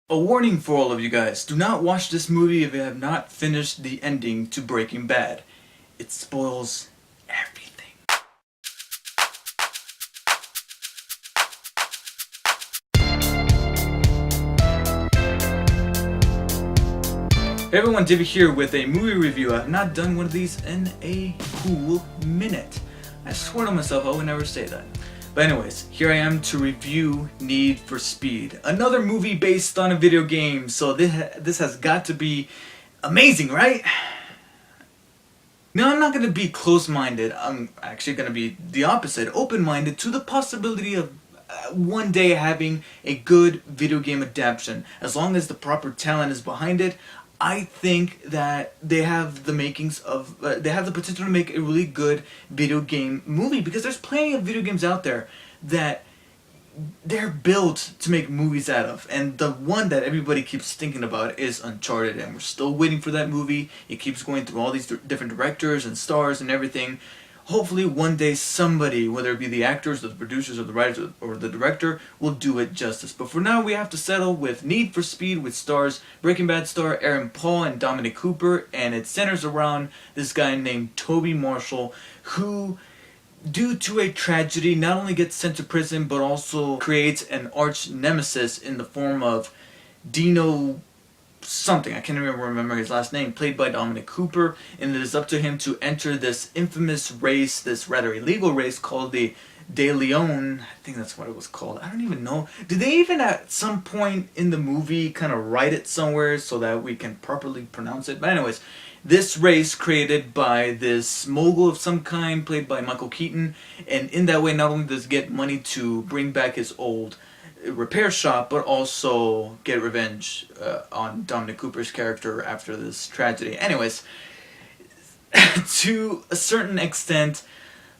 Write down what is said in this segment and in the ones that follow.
A warning for all of you guys, do not watch this movie if you have not finished the ending to Breaking Bad. It spoils everything. Hey everyone, Divi here with a movie review. I've not done one of these in a cool minute. I swear to myself I would never say that. But anyways, here I am to review Need for Speed. Another movie based on a video game, so this has got to be amazing, right? Now I'm not going to be close-minded, I'm actually going to be the opposite, open-minded to the possibility of one day having a good video game adaptation. As long as the proper talent is behind it, I think that they have the makings of, they have the potential to make a really good video game movie, because there's plenty of video games out there that they're built to make movies out of, and the one that everybody keeps thinking about is Uncharted, and we're still waiting for that movie. It keeps going through all these different directors and stars and everything. Hopefully one day somebody, whether it be the actors or the producers or the writers or the director, will do it justice. But for now we have to settle with Need for Speed, which stars Breaking Bad star Aaron Paul and Dominic Cooper, and it centers around this guy named Toby Marshall, who, due to a tragedy, not only gets sent to prison but also creates an arch nemesis in the form of Dino something, I can't even remember his last name, played by Dominic Cooper, and it is up to him to enter this infamous race, this rather illegal race called the De Leon. I think that's what it was called. I don't even know. Did they even at some point in the movie kind of write it somewhere so that we can properly pronounce it? But anyways, this race created by this mogul of some kind played by Michael Keaton, and in that way not only does he get money to bring back his old repair shop, but also get revenge on Dominic Cooper's character after this tragedy. Anyways, to a certain extent,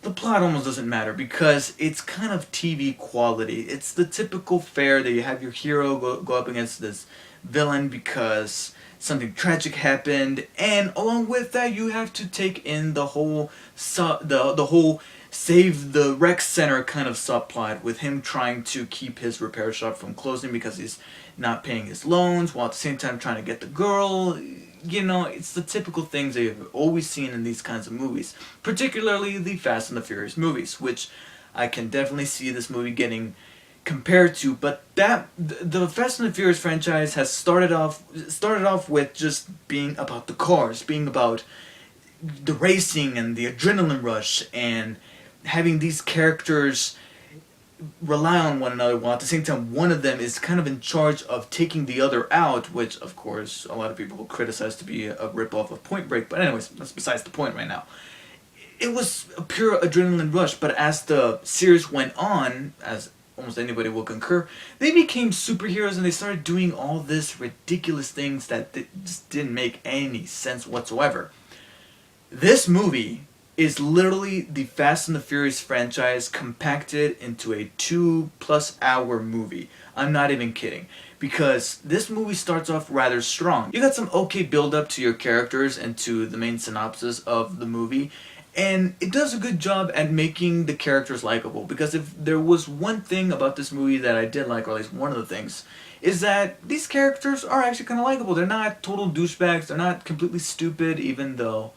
the plot almost doesn't matter because it's kind of TV quality. It's the typical fare that you have your hero go up against this villain because something tragic happened, and along with that you have to take in the whole the whole save the rec center kind of subplot, with him trying to keep his repair shop from closing because he's not paying his loans, while at the same time trying to get the girl. You know, it's the typical things that you've always seen in these kinds of movies, particularly the Fast and the Furious movies, which I can definitely see this movie getting compared to. But that the Fast and the Furious franchise has started off with just being about the cars, being about the racing and the adrenaline rush, and having these characters rely on one another, while at the same time one of them is kind of in charge of taking the other out, which of course a lot of people will criticize to be a rip-off of Point Break. But anyways, that's besides the point right now. It was a pure adrenaline rush, but as the series went on, as almost anybody will concur, they became superheroes and they started doing all this ridiculous things that just didn't make any sense whatsoever. This movie is literally the Fast and the Furious franchise compacted into a 2+ hour movie. I'm not even kidding. Because this movie starts off rather strong. You got some okay build up to your characters and to the main synopsis of the movie, and it does a good job at making the characters likable. Because if there was one thing about this movie that I did like, or at least one of the things, is that these characters are actually kind of likable. They're not total douchebags, they're not completely stupid, even though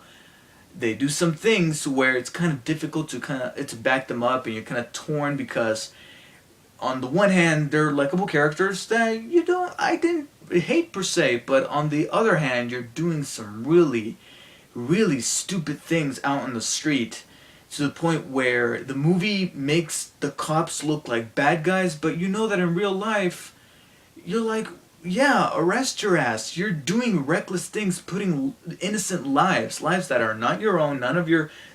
they do some things where it's kind of difficult to back them up, and you're kind of torn because on the one hand they're likable characters that I didn't hate per se, but on the other hand you're doing some really stupid things out on the street, to the point where the movie makes the cops look like bad guys, but you know that in real life you're like, yeah, arrest your ass. You're doing reckless things, putting innocent lives that are not your own, none of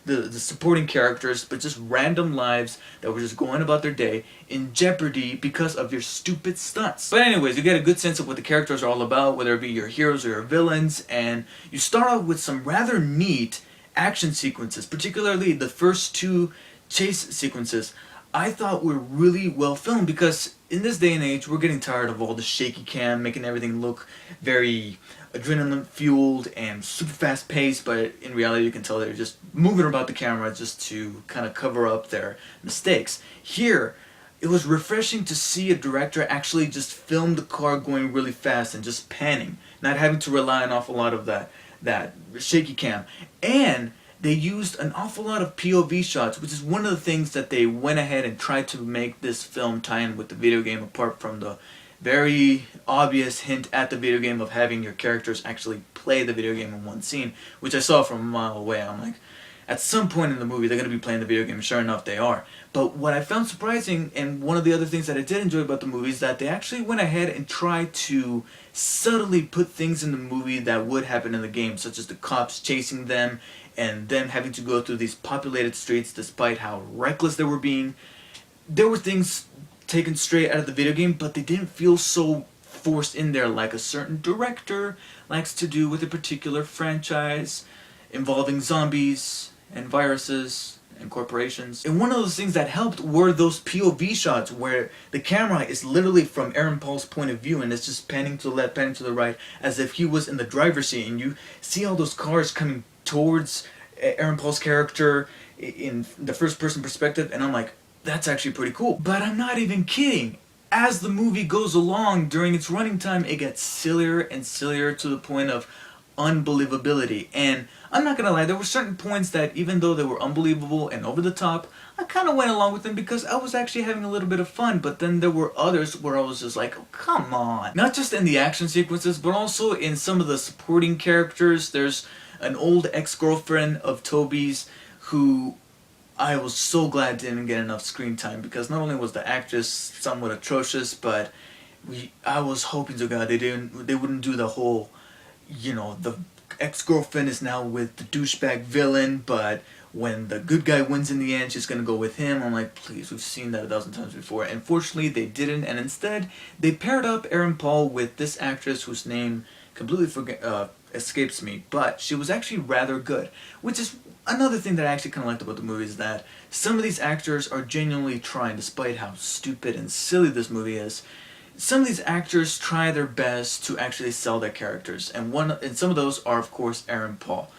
the supporting characters, but just random lives that were just going about their day, in jeopardy because of your stupid stunts. But anyways, you get a good sense of what the characters are all about, whether it be your heroes or your villains, and you start off with some rather neat action sequences, particularly the first two chase sequences. I thought were really well filmed, because in this day and age we're getting tired of all the shaky cam making everything look very adrenaline fueled and super fast paced, but in reality you can tell they're just moving about the camera just to kind of cover up their mistakes. Here it was refreshing to see a director actually just film the car going really fast and just panning, not having to rely on an awful lot of that shaky cam. And they used an awful lot of POV shots, which is one of the things that they went ahead and tried to make this film tie in with the video game, apart from the very obvious hint at the video game of having your characters actually play the video game in one scene, which I saw from a mile away. I'm like, at some point in the movie they're going to be playing the video game, and sure enough they are. But what I found surprising, and one of the other things that I did enjoy about the movie, is that they actually went ahead and tried to subtly put things in the movie that would happen in the game, such as the cops chasing them and them having to go through these populated streets despite how reckless they were being. There were things taken straight out of the video game, but they didn't feel so forced in there like a certain director likes to do with a particular franchise involving zombies and viruses and corporations. And one of those things that helped were those POV shots where the camera is literally from Aaron Paul's point of view, and it's just panning to the left, panning to the right, as if he was in the driver's seat, and you see all those cars coming towards Aaron Paul's character in the first person perspective, and I'm like, that's actually pretty cool. But I'm not even kidding. As the movie goes along, during its running time, it gets sillier and sillier to the point of unbelievability. And I'm not gonna lie, there were certain points that, even though they were unbelievable and over the top, I kind of went along with them because I was actually having a little bit of fun. But then there were others where I was just like, oh, come on. Not just in the action sequences, but also in some of the supporting characters. There's an old ex-girlfriend of Toby's who I was so glad didn't get enough screen time, because not only was the actress somewhat atrocious, but I was hoping to God they wouldn't do the whole, the ex-girlfriend is now with the douchebag villain, but when the good guy wins in the end, she's gonna go with him. I'm like, please, we've seen that 1,000 times before. And fortunately, they didn't, and instead, they paired up Aaron Paul with this actress whose name completely escapes me, but she was actually rather good, which is another thing that I actually kind of liked about the movie, is that some of these actors are genuinely trying, despite how stupid and silly this movie is. Some of these actors try their best to actually sell their characters, and some of those are, of course, Aaron Paul.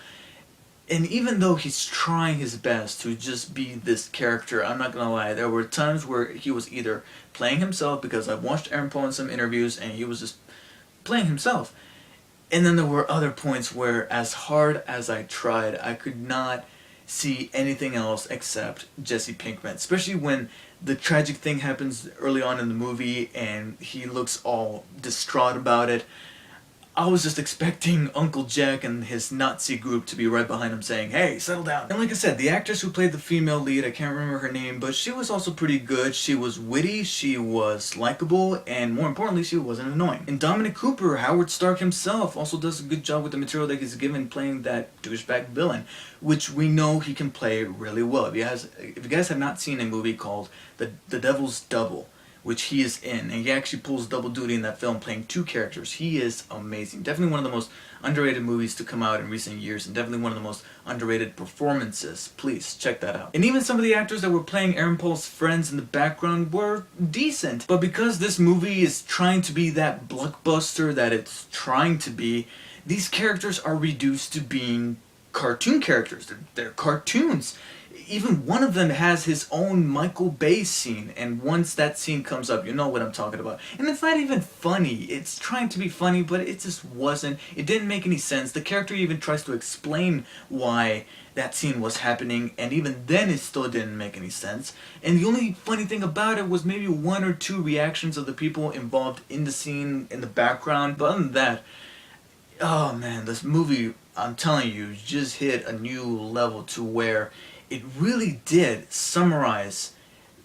And even though he's trying his best to just be this character, I'm not gonna lie, there were times where he was either playing himself, because I've watched Aaron Paul in some interviews and he was just playing himself. And then there were other points where, as hard as I tried, I could not see anything else except Jesse Pinkman. Especially when the tragic thing happens early on in the movie and he looks all distraught about it. I was just expecting Uncle Jack and his Nazi group to be right behind him saying, hey, settle down. And like I said, the actress who played the female lead, I can't remember her name, but she was also pretty good. She was witty, she was likable, and more importantly, she wasn't annoying. And Dominic Cooper, Howard Stark himself, also does a good job with the material that he's given playing that douchebag villain, which we know he can play really well. If you guys have not seen a movie called The Devil's Double, which he is in, and he actually pulls double duty in that film, playing two characters. He is amazing. Definitely one of the most underrated movies to come out in recent years, and definitely one of the most underrated performances. Please check that out. And even some of the actors that were playing Aaron Paul's friends in the background were decent. But because this movie is trying to be that blockbuster that it's trying to be, these characters are reduced to being cartoon characters. They're cartoons. Even one of them has his own Michael Bay scene, and once that scene comes up, you know what I'm talking about. And it's not even funny. It's trying to be funny, but it just wasn't. It didn't make any sense. The character even tries to explain why that scene was happening, and even then it still didn't make any sense. And the only funny thing about it was maybe one or two reactions of the people involved in the scene in the background. But other than that, oh man, this movie, I'm telling you, just hit a new level to where it really did summarize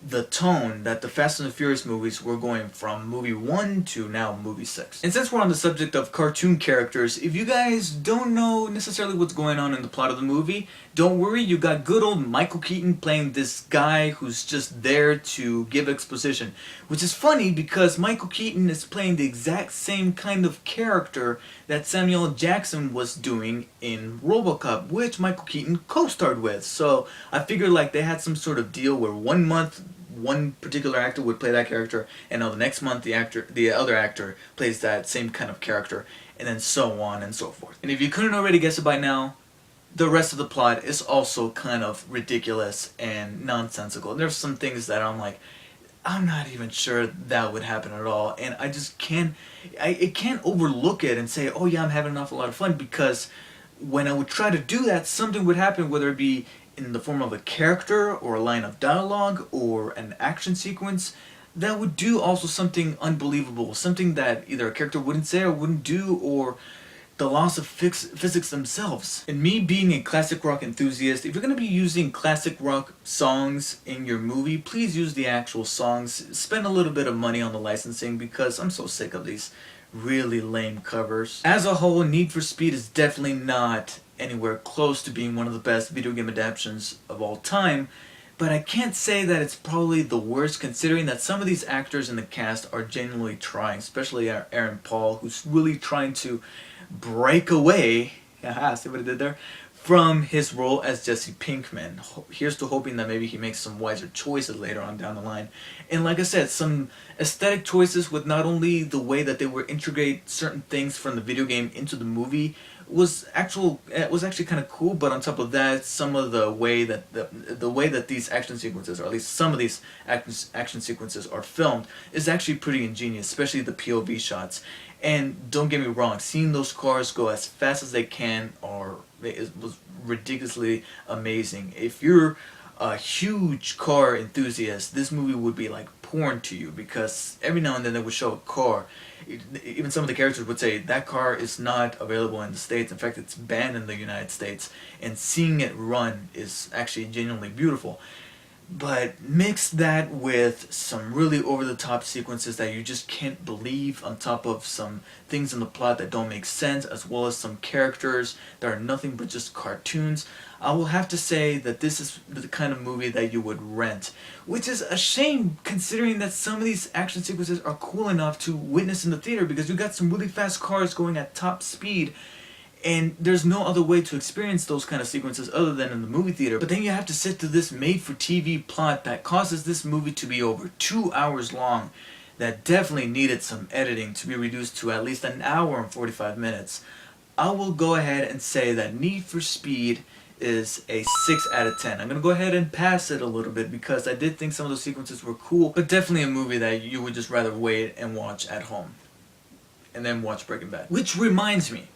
the tone that the Fast and the Furious movies were going from movie 1 to now movie 6. And since we're on the subject of cartoon characters, if you guys don't know necessarily what's going on in the plot of the movie, don't worry, you got good old Michael Keaton playing this guy who's just there to give exposition. Which is funny because Michael Keaton is playing the exact same kind of character that Samuel L. Jackson was doing in RoboCop, which Michael Keaton co-starred with. So I figured like they had some sort of deal where 1 month one particular actor would play that character, and now the next month the other actor plays that same kind of character, and then so on and so forth. And if you couldn't already guess it by now, the rest of the plot is also kind of ridiculous and nonsensical. There's some things that I'm like, I'm not even sure that would happen at all, and I just can't. I can't overlook it and say, "Oh yeah, I'm having an awful lot of fun," because when I would try to do that, something would happen, whether it be in the form of a character or a line of dialogue or an action sequence that would do also something unbelievable, something that either a character wouldn't say or wouldn't do, or the laws of physics themselves. And me being a classic rock enthusiast, if you're going to be using classic rock songs in your movie, please use the actual songs. Spend a little bit of money on the licensing because I'm so sick of these really lame covers. As a whole, Need for Speed is definitely not anywhere close to being one of the best video game adaptations of all time, but I can't say that it's probably the worst, considering that some of these actors in the cast are genuinely trying, especially Aaron Paul, who's really trying to break away, haha, see what I did there, from his role as Jesse Pinkman. Here's to hoping that maybe he makes some wiser choices later on down the line. And like I said, some aesthetic choices with not only the way that they were integrate certain things from the video game into the movie was actually kind of cool, but on top of that, some of the way that the way that these action sequences, or at least some of these action sequences are filmed, is actually pretty ingenious, especially the POV shots. And don't get me wrong, seeing those cars go as fast as they can was ridiculously amazing. If you're a huge car enthusiast, this movie would be like porn to you, because every now and then they would show a car. Even some of the characters would say that car is not available in the States. In fact, it's banned in the United States. And seeing it run is actually genuinely beautiful. But mix that with some really over-the-top sequences that you just can't believe, on top of some things in the plot that don't make sense, as well as some characters that are nothing but just cartoons. I will have to say that this is the kind of movie that you would rent, which is a shame considering that some of these action sequences are cool enough to witness in the theater, because you got some really fast cars going at top speed. And there's no other way to experience those kind of sequences other than in the movie theater. But then you have to sit through this made-for-TV plot that causes this movie to be over 2 hours long, that definitely needed some editing to be reduced to at least an hour and 45 minutes. I will go ahead and say that Need for Speed is a 6 out of 10. I'm going to go ahead and pass it a little bit because I did think some of those sequences were cool, but definitely a movie that you would just rather wait and watch at home. And then watch Breaking Bad. Which reminds me,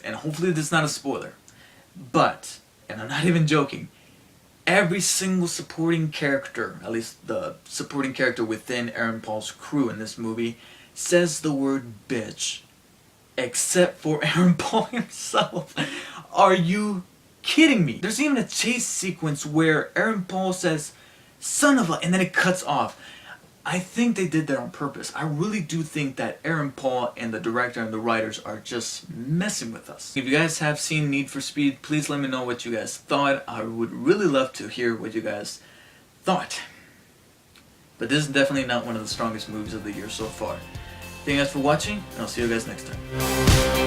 and hopefully this is not a spoiler, but, and I'm not even joking, every single supporting character, at least the supporting character within Aaron Paul's crew in this movie, says the word bitch, except for Aaron Paul himself. Are you kidding me? There's even a chase sequence where Aaron Paul says, "son of a," and then it cuts off. I think they did that on purpose. I really do think that Aaron Paul and the director and the writers are just messing with us. If you guys have seen Need for Speed, please let me know what you guys thought. I would really love to hear what you guys thought. But this is definitely not one of the strongest movies of the year so far. Thank you guys for watching, and I'll see you guys next time.